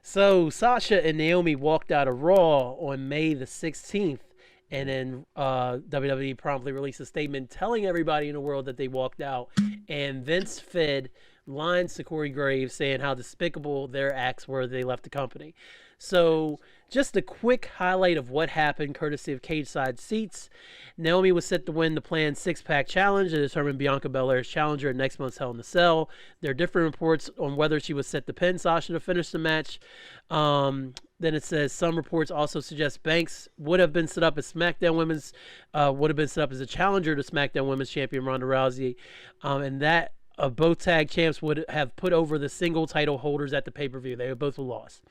So Sasha and Naomi walked out of Raw on May the 16th, and then WWE promptly released a statement telling everybody in the world that they walked out. And Vince fed lines to Corey Graves saying how despicable their acts were. They left the company. So just a quick highlight of what happened, courtesy of Cage Side Seats. Naomi was set to win the planned six-pack challenge to determine Bianca Belair's challenger at next month's Hell in a Cell. There are different reports on whether she was set to pin Sasha to finish the match. Then it says some reports also suggest Banks would have been set up as SmackDown Women's, would have been set up as a challenger to SmackDown Women's Champion Ronda Rousey, and that both tag champs would have put over the single title holders at the pay-per-view. They both lost.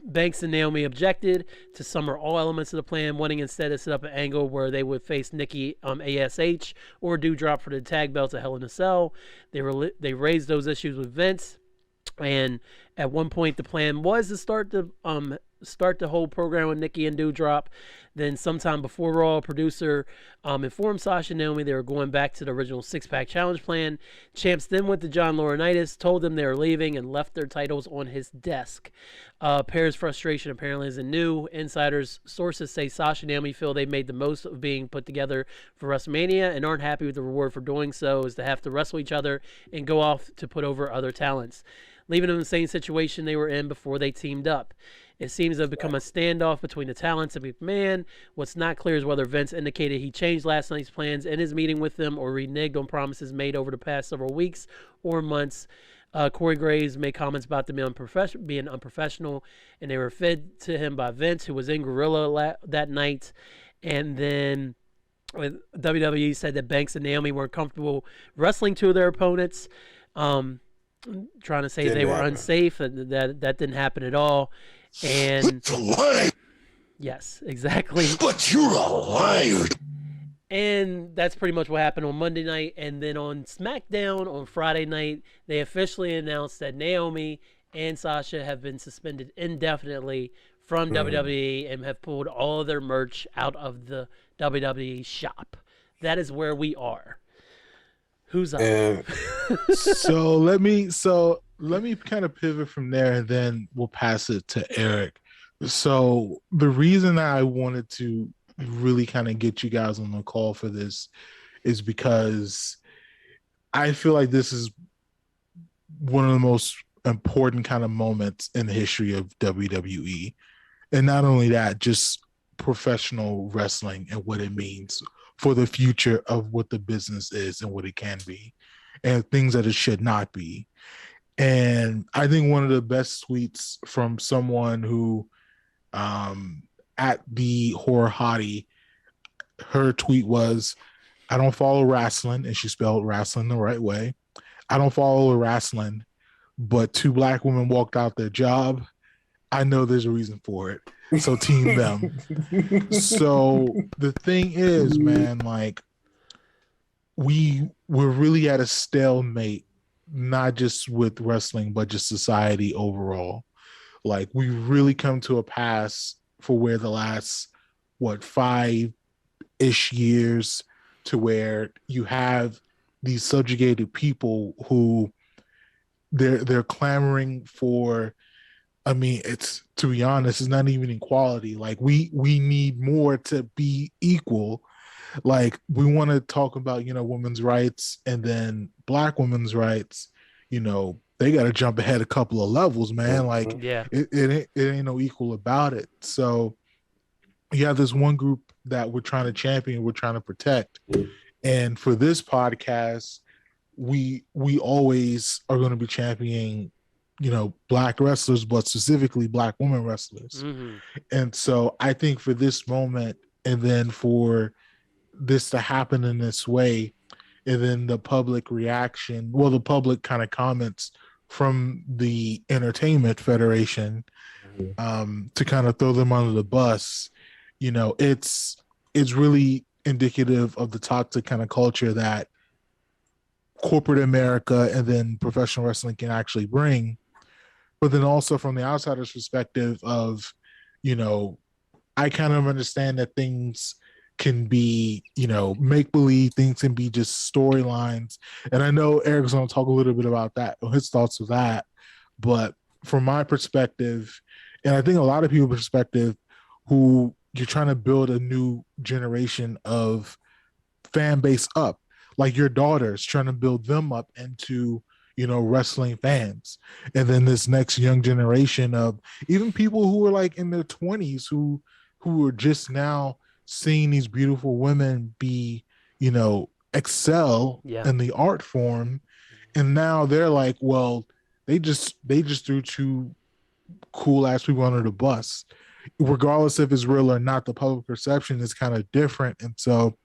Banks and Naomi objected to some or all elements of the plan, wanting instead to set up an angle where they would face Nikki ASH or Doudrop for the tag belts at Hell in a Cell. They raised those issues with Vince, and at one point the plan was to start the whole program with Nikki and Doudrop. Then sometime before Raw, a producer informed Sasha and Naomi they were going back to the original six-pack challenge plan. Champs then went to John Laurinaitis, told them they were leaving, and left their titles on his desk. Pair's frustration apparently isn't new. Insiders sources say Sasha and Naomi feel they made the most of being put together for WrestleMania and aren't happy with the reward for doing so is to have to wrestle each other and go off to put over other talents, leaving them in the same situation they were in before they teamed up. It seems to have become a standoff between the talents and McMahon. What's not clear is whether Vince indicated he changed last night's plans in his meeting with them or reneged on promises made over the past several weeks or months. Corey Graves made comments about them being unprofessional, and they were fed to him by Vince, who was in Gorilla that night. And then WWE said that Banks and Naomi weren't comfortable wrestling two of their opponents, trying to say they were unsafe, and that didn't happen at all. And it's a lie. Yes, exactly. But you're a liar. And that's pretty much what happened on Monday night. And then on SmackDown on Friday night, they officially announced that Naomi and Sasha have been suspended indefinitely from WWE and have pulled all of their merch out of the WWE shop. That is where we are. Who's up? So let me kind of pivot from there, and then we'll pass it to Eric. So the reason I wanted to really kind of get you guys on the call for this is because I feel like this is one of the most important kind of moments in the history of WWE. And not only that, just professional wrestling and what it means for the future of what the business is and what it can be and things that it should not be. And I think one of the best tweets from someone who at the Horror Hottie, her tweet was, I don't follow wrestling, and she spelled wrestling the right way. I don't follow wrestling, but two black women walked out their job. I know there's a reason for it. So team them. So the thing is, man, like we're really at a stalemate, not just with wrestling, but just society overall. Like we really come to a pass for where the last, 5-ish years to where you have these subjugated people who they're clamoring for. I mean, it's, to be honest, it's not even equality. Like we need more to be equal. Like we want to talk about, women's rights, and then black women's rights, they got to jump ahead a couple of levels, man. Like it ain't no equal about it. So you have this one group that we're trying to champion, we're trying to protect. And for this podcast, we always are going to be championing, black wrestlers, but specifically black women wrestlers. Mm-hmm. And so I think for this moment, and then for this to happen in this way, and then the public reaction, the public kind of comments from the Entertainment Federation, to kind of throw them under the bus, it's really indicative of the toxic kind of culture that corporate America and then professional wrestling can actually bring. But then also from the outsider's perspective of, I kind of understand that things can be, make-believe, things can be just storylines. And I know Eric's going to talk a little bit about that, his thoughts of that. But from my perspective, and I think a lot of people's perspective, who you're trying to build a new generation of fan base up, like your daughters, trying to build them up into, wrestling fans. And then this next young generation of even people who are like in their 20s, who are just now seeing these beautiful women be, excel Yeah. in the art form. And now they're like, well, they just threw two cool ass people under the bus. Regardless if it's real or not, the public perception is kind of different. And so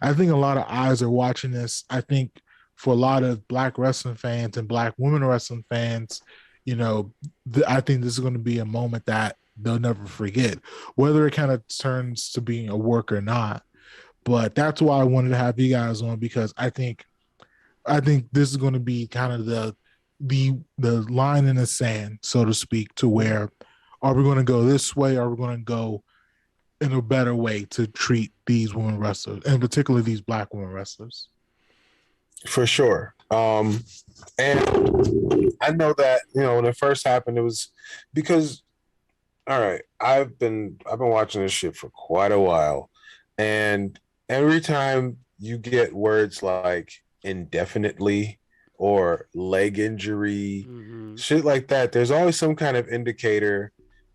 I think a lot of eyes are watching this. I think for a lot of Black wrestling fans and Black women wrestling fans, I think this is going to be a moment that they'll never forget, whether it kind of turns to being a work or not. But that's why I wanted to have you guys on, because I think this is going to be kind of the line in the sand, so to speak, to where are we going to go this way? Or are we going to go in a better way to treat these women wrestlers, and particularly these Black women wrestlers? For sure. And I know that, when it first happened, it was because, all right, I've been watching this shit for quite a while. And every time you get words like indefinitely or leg injury, shit like that, there's always some kind of indicator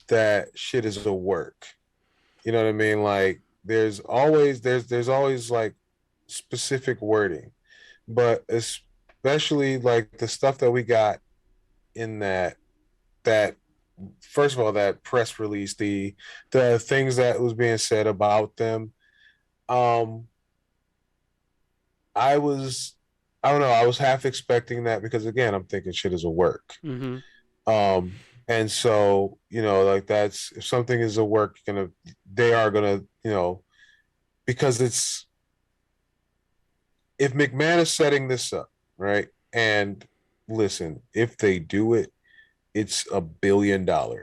that shit is a work. You know what I mean? Like there's always like specific wording, but especially like the stuff that we got in that first of all, that press release, the things that was being said about them. I don't know, I was half expecting that because again, I'm thinking shit is a work. And so, like that's, if something is a work, they are gonna, because if McMahon is setting this up, right? And listen, if they do it, it's $1 billion. You know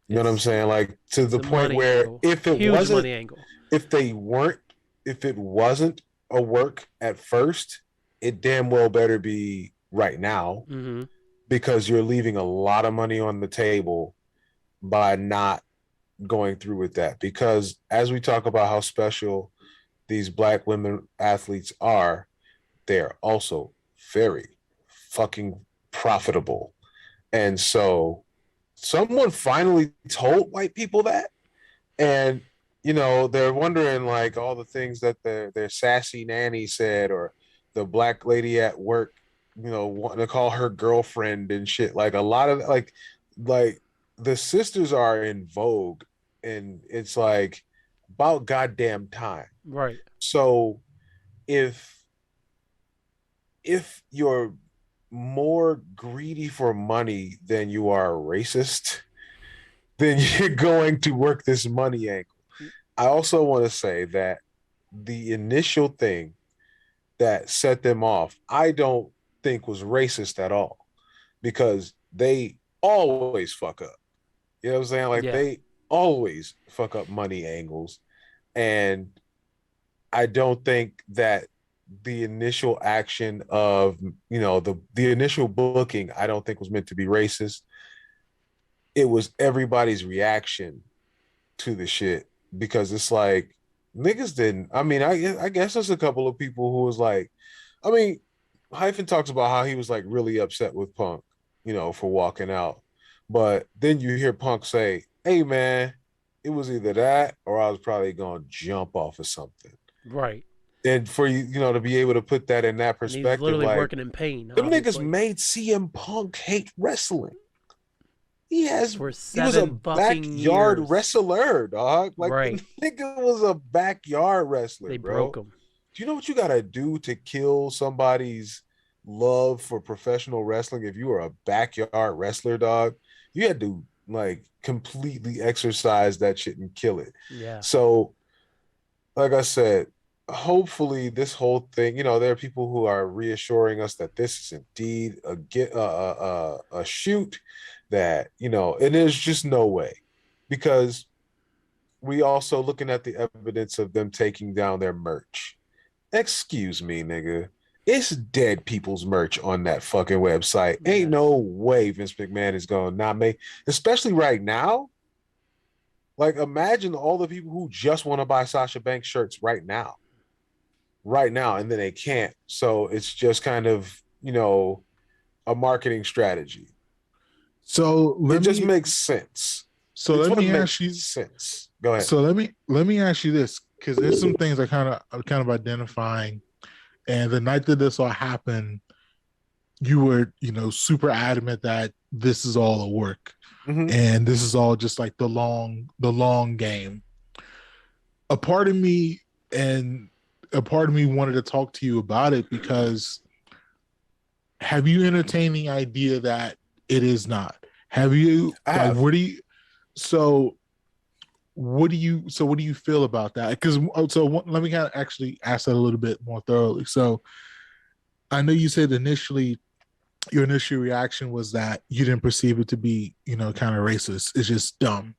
what I'm saying? Like to the point where angle. if it Huge wasn't, money angle. if it wasn't a work at first, it damn well better be right now, because you're leaving a lot of money on the table by not going through with that. Because as we talk about how special these Black women athletes are, they're also very fucking profitable. And so someone finally told white people that, and they're wondering like all the things that their sassy nanny said, or the Black lady at work, wanting to call her girlfriend and shit. Like a lot of like the sisters are in vogue, and it's like about goddamn time. Right. So if you're more greedy for money than you are racist, then you're going to work this money angle. I also want to say that the initial thing that set them off, I don't think was racist at all, because they always fuck up. You know what I'm saying? Like they always fuck up money angles. And I don't think that the initial action of, the initial booking, I don't think was meant to be racist. It was everybody's reaction to the shit, because it's like niggas didn't. I mean, I guess there's a couple of people who was like, I mean, Hyphen talks about how he was like really upset with Punk, for walking out. But then you hear Punk say, "Hey man, it was either that or I was probably gonna jump off of something." Right. And for you, to be able to put that in that And he's perspective, literally like working in pain. them niggas Obviously. made CM Punk hate wrestling. He For was a 7 fucking backyard years. wrestler, dog. Like Right. the nigga was a backyard wrestler, They bro. broke him. Do you know what you gotta do to kill somebody's love for professional wrestling? If you were a backyard wrestler, dog, you had to like completely exercise that shit and kill it. Yeah. So, like I said, hopefully this whole thing, there are people who are reassuring us that this is indeed a shoot, that, and there's just no way, because we also looking at the evidence of them taking down their merch. Excuse me, nigga. It's dead people's merch on that fucking website. Ain't Yes. no way Vince McMahon is going to not make, especially right now. Like, imagine all the people who just want to buy Sasha Banks shirts right now, and then they can't. So it's just kind of, a marketing strategy. So It let just me makes sense. so It's let what me makes ask you sense. Go ahead. so let me ask you this, because there's some things I'm kind of identifying. And the night that this all happened, you were, super adamant that this is all a work, Mm-hmm. and this is all just like the long game. A part of me and a part of me wanted to talk to you about it because have you entertained the idea that it is not? Have you, I like, have. so what do you feel about that? Because let me kind of actually ask that a little bit more thoroughly. So I know you said initially your initial reaction was that you didn't perceive it to be, kind of racist. It's just dumb.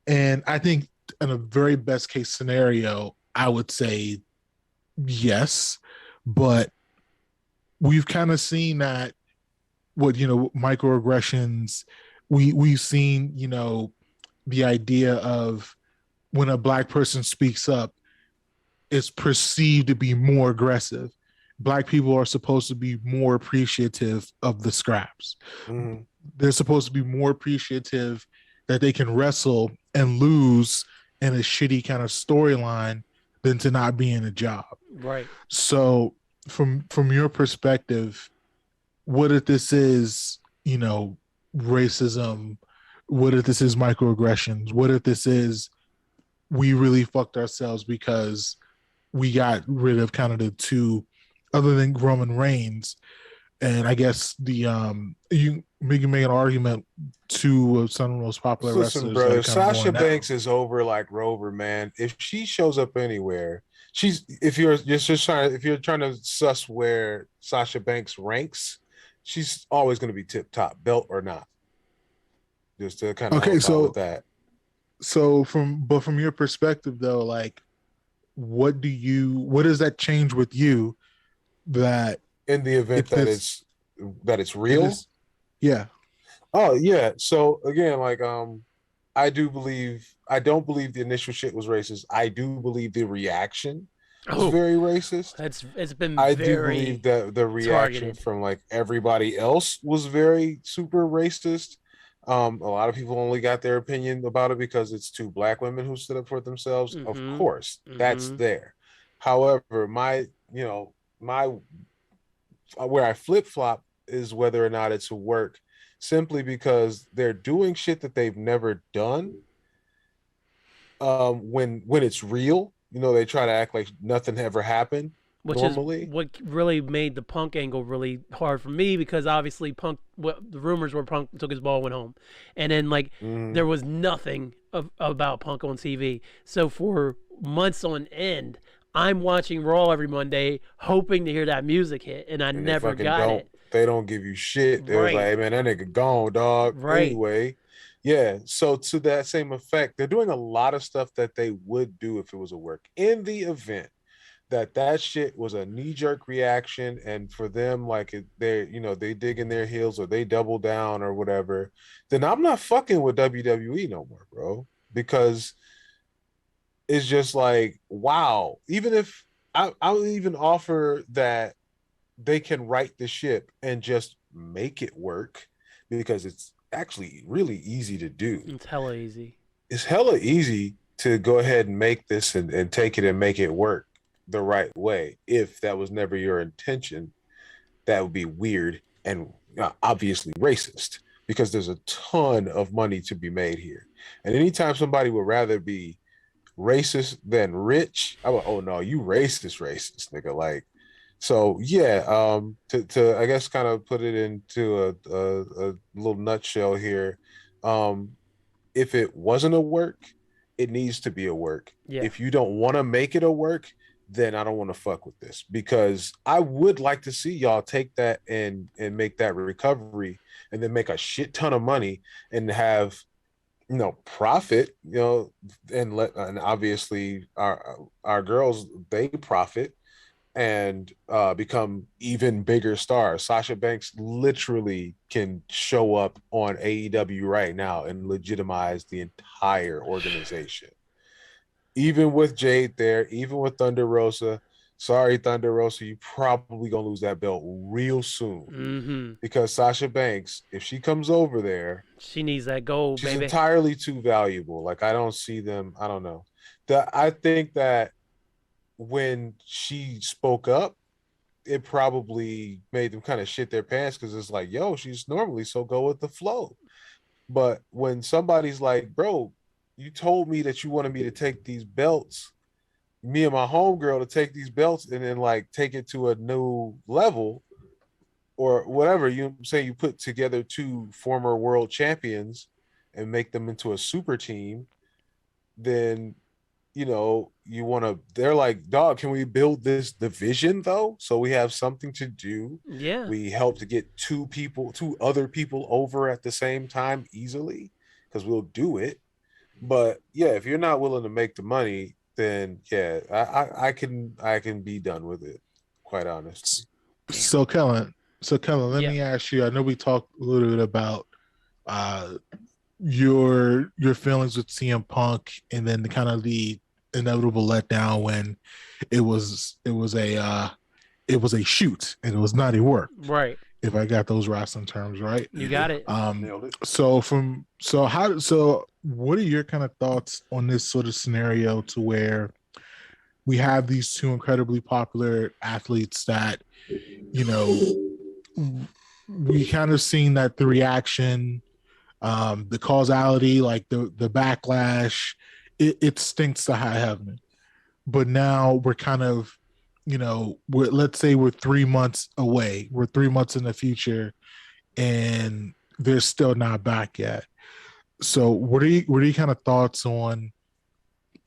And I think in a very best case scenario, I would say yes, but we've kind of seen that what, microaggressions, we've seen, the idea of when a black person speaks up, it's perceived to be more aggressive. Black people are supposed to be more appreciative of the scraps. Mm-hmm. They're supposed to be more appreciative that they can wrestle and lose in a shitty kind of storyline than to not be in a job. Right. So from your perspective, what if this is, racism? What if this is microaggressions? What if this is we really fucked ourselves because we got rid of kind of the two, other than Roman Reigns, and I guess you can make an argument two of some of the most popular Listen, wrestlers that are brother, kind of Sasha going down. Banks is over like Rover, man. If she shows up anywhere, she's if you're just trying if you're trying to suss where Sasha Banks ranks, she's always going to be tip top, belt or not. Just to kind of Okay, help out with that. from your perspective though, like what does that change with you that In the event if that this it's if real. this yeah. Oh yeah. So again, like I don't believe the initial shit was racist. I do believe the reaction was Oh, very racist. it's been I do believe very that the reaction targeted. from like everybody else was very super racist. A lot of people only got their opinion about it because it's two black women who stood up for themselves. Of Mm-hmm. course, that's Mm-hmm. there. However, my where I flip flop is whether or not it's a work, simply because they're doing shit that they've never done. When it's real, they try to act like nothing ever happened Which is normally. what really made the Punk angle really hard for me because obviously Punk, the rumors were Punk took his ball and went home, and then like Mm-hmm. there was nothing about Punk on TV. So for months on end, I'm watching Raw every Monday, hoping to hear that music hit, and I And they never fucking got don't. it. They don't give you shit. They was like, Right, "Hey man, that nigga gone, dog." right. Anyway, yeah. So to that same effect, they're doing a lot of stuff that they would do if it was a work. In the event that shit was a knee jerk reaction, and for them, like they dig in their heels or they double down or whatever, then I'm not fucking with WWE no more, bro. Because it's just like, wow. Even if I'll even offer that they can right the ship and just make it work, because it's actually really easy to do. It's hella easy. It's hella easy to go ahead and make this and take it and make it work the right way. If that was never your intention, that would be weird and obviously racist, because there's a ton of money to be made here. And anytime somebody would rather be racist than rich, I'm like, oh no, you racist, nigga. Like, so yeah, to I guess kind of put it into a little nutshell here. Um, if it wasn't a work, it needs to be a work. Yeah. If you don't want to make it a work, then I don't want to fuck with this, because I would like to see y'all take that and make that recovery and then make a shit ton of money and have profit, and obviously our girls, they profit, and become even bigger stars. Sasha Banks literally can show up on AEW right now and legitimize the entire organization. Even with Jade there, even with Thunder Rosa. Sorry, Thunder Rosa, you probably gonna lose that belt real soon. Mm-hmm. Because Sasha Banks, if she comes over there, She needs that gold, she's baby. entirely too valuable. Like I don't see them. I don't know. I think that when she spoke up, it probably made them kind of shit their pants because it's like, yo, she's normally so go with the flow. But when somebody's like, bro, you told me that you wanted me to take these belts, me and my homegirl to take these belts and then like take it to a new level or whatever, you say you put together two former world champions and make them into a super team, then you want to, they're like, dog, can we build this division though? So we have something to do. Yeah. We help to get two other people over at the same time easily because we'll do it. But yeah, if you're not willing to make the money, then yeah, I can be done with it, quite honestly. So Kellen, let me ask you. I know we talked a little bit about your feelings with CM Punk, and then the inevitable letdown when it was a shoot and it was not a work. Right. If I got those wrestling terms right. You got it. Nailed it. So what are your kind of thoughts on this sort of scenario to where we have these two incredibly popular athletes that, we kind of seen that the reaction, the causality, like the backlash, it stinks to high heaven. But now we're kind of, let's say we're 3 months away. We're 3 months in the future, and they're still not back yet. So what are you kind of thoughts on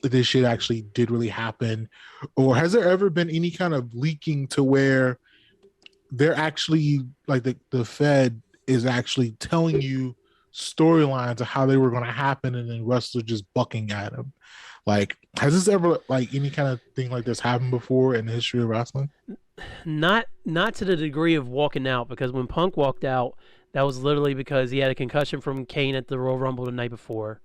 if this shit actually did really happen? Or has there ever been any kind of leaking to where they're actually, like the Fed is actually telling you storylines of how they were going to happen, and then wrestlers just bucking at them? Like, has this ever, like, any kind of thing like this happened before in the history of wrestling? Not to the degree of walking out, because when Punk walked out, that was literally because he had a concussion from Kane at the Royal Rumble the night before,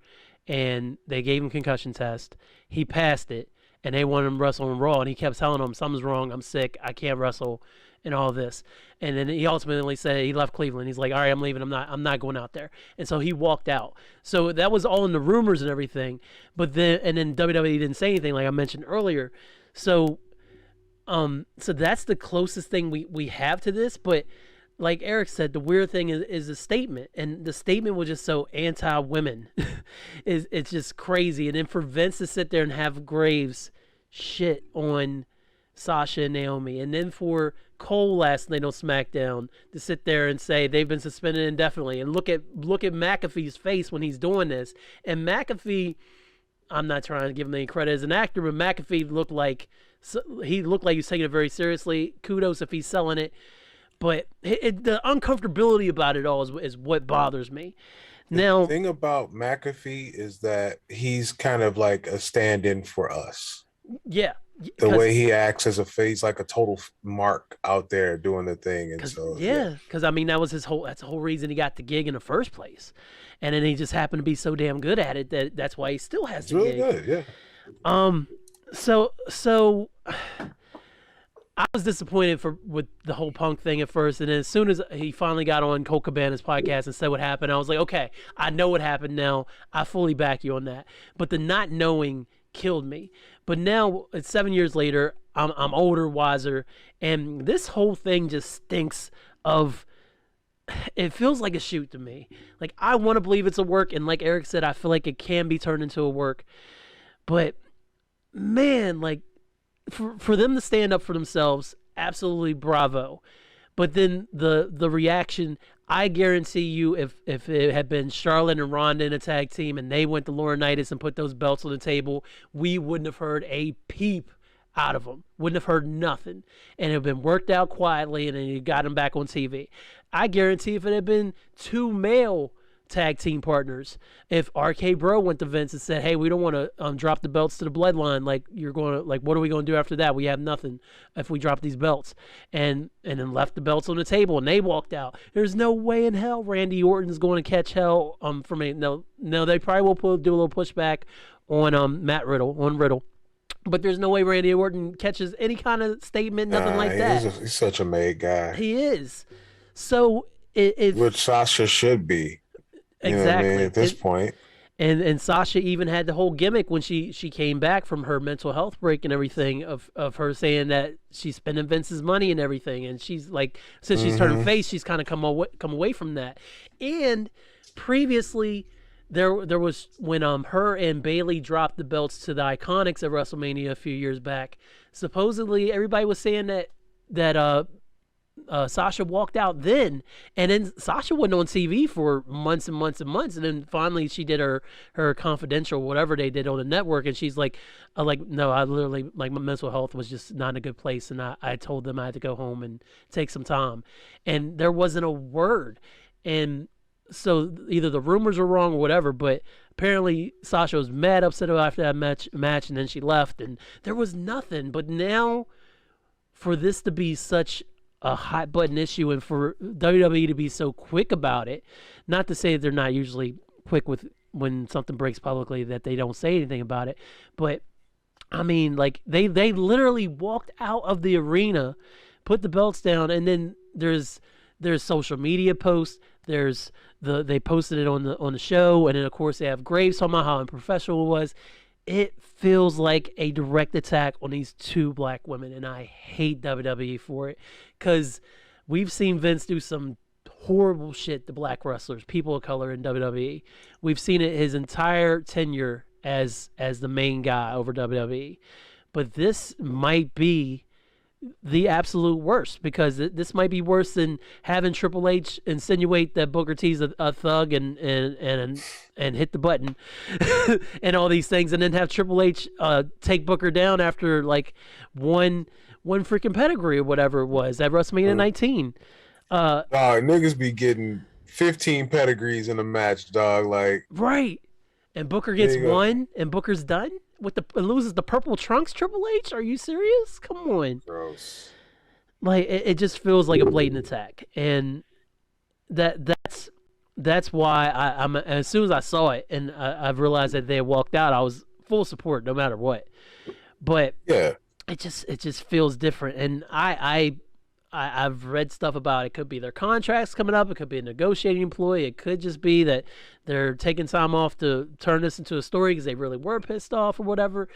and they gave him concussion test. He passed it, and they wanted him to wrestle on Raw, and he kept telling them, something's wrong, I'm sick, I can't wrestle, and all this. And then he ultimately said he left Cleveland. He's like, all right, I'm leaving. I'm not going out there. And so he walked out. So that was all in the rumors and everything. But then WWE didn't say anything, like I mentioned earlier. So that's the closest thing we have to this. But like Eric said, the weird thing is the statement, and the statement was just so anti-women. It's just crazy. And then for Vince to sit there and have Graves shit on Sasha and Naomi, and then for Cole last night on SmackDown to sit there and say they've been suspended indefinitely, and look at McAfee's face when he's doing this. And McAfee, I'm not trying to give him any credit as an actor, but McAfee looked like he was taking it very seriously. Kudos if he's selling it, but the uncomfortability about it all is what bothers me. Now, the thing about McAfee is that he's kind of like a stand-in for us. Yeah. The way he acts as he's like a total mark out there doing the thing. And so, because I mean, that's the whole reason he got the gig in the first place. And then he just happened to be so damn good at it that's why he still has the gig. Really good, yeah. So I was disappointed with the whole Punk thing at first, and then as soon as he finally got on Cole Cabana's podcast and said what happened, I was like, okay, I know what happened now. I fully back you on that. But the not knowing killed me. But now it's 7 years later. I'm older, wiser, and this whole thing just stinks of. It feels like a shoot to me. Like, I want to believe it's a work, and like Eric said, I feel like it can be turned into a work. But man, like for them to stand up for themselves, absolutely bravo. But then the reaction, I guarantee you, if it had been Charlotte and Ronda in a tag team and they went to Laurinaitis and put those belts on the table, we wouldn't have heard a peep out of them. Wouldn't have heard nothing. And it had been worked out quietly, and then you got them back on TV. I guarantee if it had been two male tag team partners. If RK Bro went to Vince and said, "Hey, we don't want to drop the belts to the Bloodline. Like you're going to like, what are we going to do after that? We have nothing if we drop these belts." And then left the belts on the table and they walked out. There's no way in hell Randy Orton's going to catch hell from a no. They probably will do a little pushback on Matt Riddle on Riddle. But there's no way Randy Orton catches any kind of statement, nothing like that. He's such a made guy. He is. So which Sasha should be. Exactly. I mean, at this point. And Sasha even had the whole gimmick when she came back from her mental health break and everything of her saying that she's spending Vince's money and everything. And she's like, since she's turned face, she's kind of come away from that. And previously, there was when her and Bayley dropped the belts to the Iconics at WrestleMania a few years back. Supposedly, everybody was saying that Sasha walked out then, and then Sasha wasn't on TV for months and months and months, and then finally she did her confidential whatever they did on the network, and she's like no, I literally like my mental health was just not in a good place, and I told them I had to go home and take some time, and there wasn't a word, and so either the rumors are wrong or whatever, but apparently Sasha was mad upset after that match, and then she left, and there was nothing. But now, for this to be such a hot button issue, and for WWE to be so quick about it, not to say they're not usually quick with when something breaks publicly that they don't say anything about it, but I mean, like they literally walked out of the arena, put the belts down, and then there's social media posts. They posted it on the show, and then of course they have Graves talking about how unprofessional it was. It feels like a direct attack on these two black women, and I hate WWE for it because we've seen Vince do some horrible shit to black wrestlers, people of color in WWE. We've seen it his entire tenure as the main guy over WWE, but this might be the absolute worst because this might be worse than having Triple H insinuate that Booker T's a thug and hit the button and all these things, and then have Triple H take Booker down after like one freaking pedigree or whatever it was at WrestleMania 19. Niggas be getting 15 pedigrees in a match, dog. Like right, and Booker gets one, and Booker's done. Loses the purple trunks, Triple H? Are you serious? Come on. Gross. Like it just feels like a blatant attack, and that's why I'm. As soon as I saw it, and I've realized that they had walked out, I was full support no matter what. But yeah, it just feels different, and I've read stuff about it. Could be their contracts coming up. It could be a negotiating employee. It could just be that they're taking time off to turn this into a story because they really were pissed off or whatever.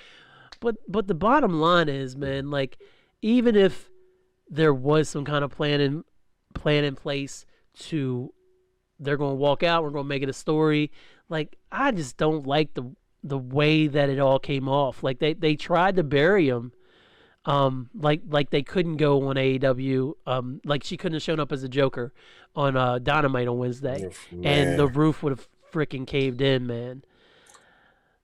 But the bottom line is, man, like even if there was some kind of plan in place to they're going to walk out, we're going to make it a story. Like I just don't like the way that it all came off. Like they tried to bury him. Like they couldn't go on AEW. Like she couldn't have shown up as a Joker on Dynamite on Wednesday, and the roof would have freaking caved in, man.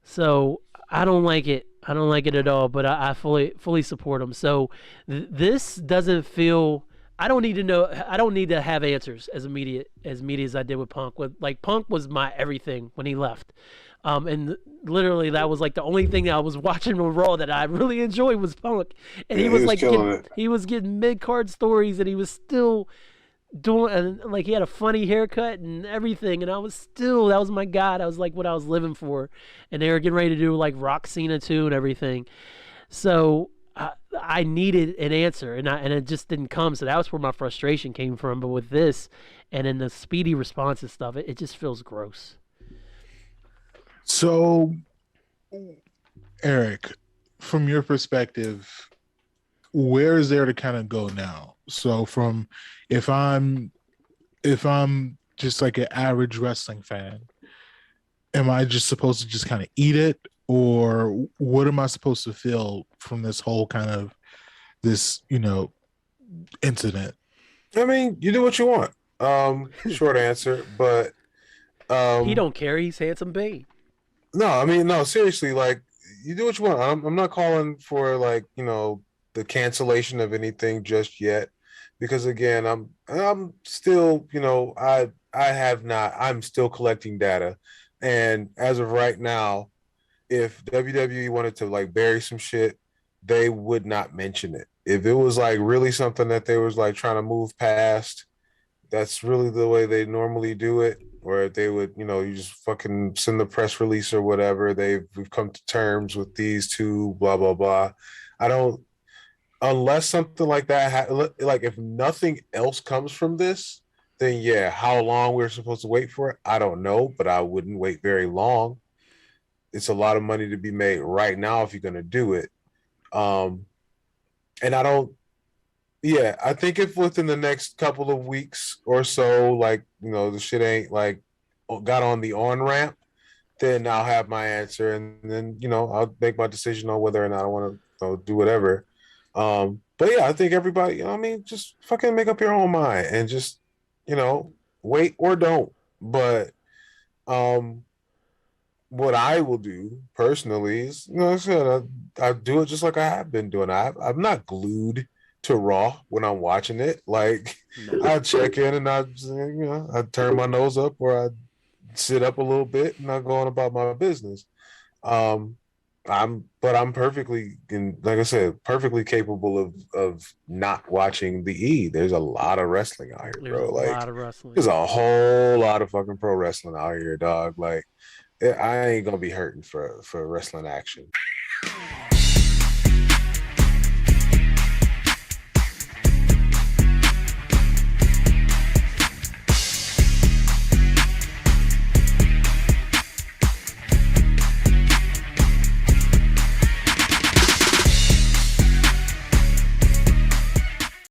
So I don't like it. I don't like it at all. But I fully support them. So this doesn't feel. I don't need to know. I don't need to have answers as immediate as I did with Punk. Like Punk was my everything when he left. And literally that was like the only thing that I was watching on Raw that I really enjoyed was Punk. And he was like getting mid-card stories, and he was still doing, and like he had a funny haircut and everything, and that was my God. I was like what I was living for. And they were getting ready to do like Rock Cena too and everything. So I needed an answer, and it just didn't come. So that was where my frustration came from. But with this and in the speedy response and stuff, it just feels gross. So, Eric, from your perspective, where is there to kind of go now? So, from if I'm just like an average wrestling fan, am I just supposed to just kind of eat it, or what am I supposed to feel from this whole kind of this incident? I mean, you do what you want. Short answer, but he don't care. He's Handsome Bane. No, I mean, no, seriously, like, you do what you want. I'm not calling for, like, the cancellation of anything just yet, because, again, I'm still, I have not. I'm still collecting data, and as of right now, if WWE wanted to like bury some shit, they would not mention it. If it was like really something that they was like trying to move past, that's really the way they normally do it. Or if they would, you know, you just fucking send the press release or whatever. We've come to terms with these two, blah blah blah. I don't unless something like that, like if nothing else comes from this, then yeah, how long we're supposed to wait for it, I don't know, but I wouldn't wait very long. It's a lot of money to be made right now if you're gonna do it. Um, and I don't. Yeah, I think if within the next couple of weeks or so, like the shit ain't like got on the on ramp, then I'll have my answer, and then I'll make my decision on whether or not I want to do whatever. But yeah, I think everybody, I mean, just fucking make up your own mind and just you know wait or don't. But um, what I will do personally is, like I said, I do it just like I have been doing. I'm not glued to Raw when I'm watching it. Like No. I check in and I turn my nose up or I sit up a little bit and I go on about my business. Um, I'm perfectly, like I said, perfectly capable of not watching the E. There's a lot of wrestling out here, There's bro. a Like lot of wrestling. there's a whole lot of fucking pro wrestling out here, dog. Like I ain't gonna be hurting for wrestling action.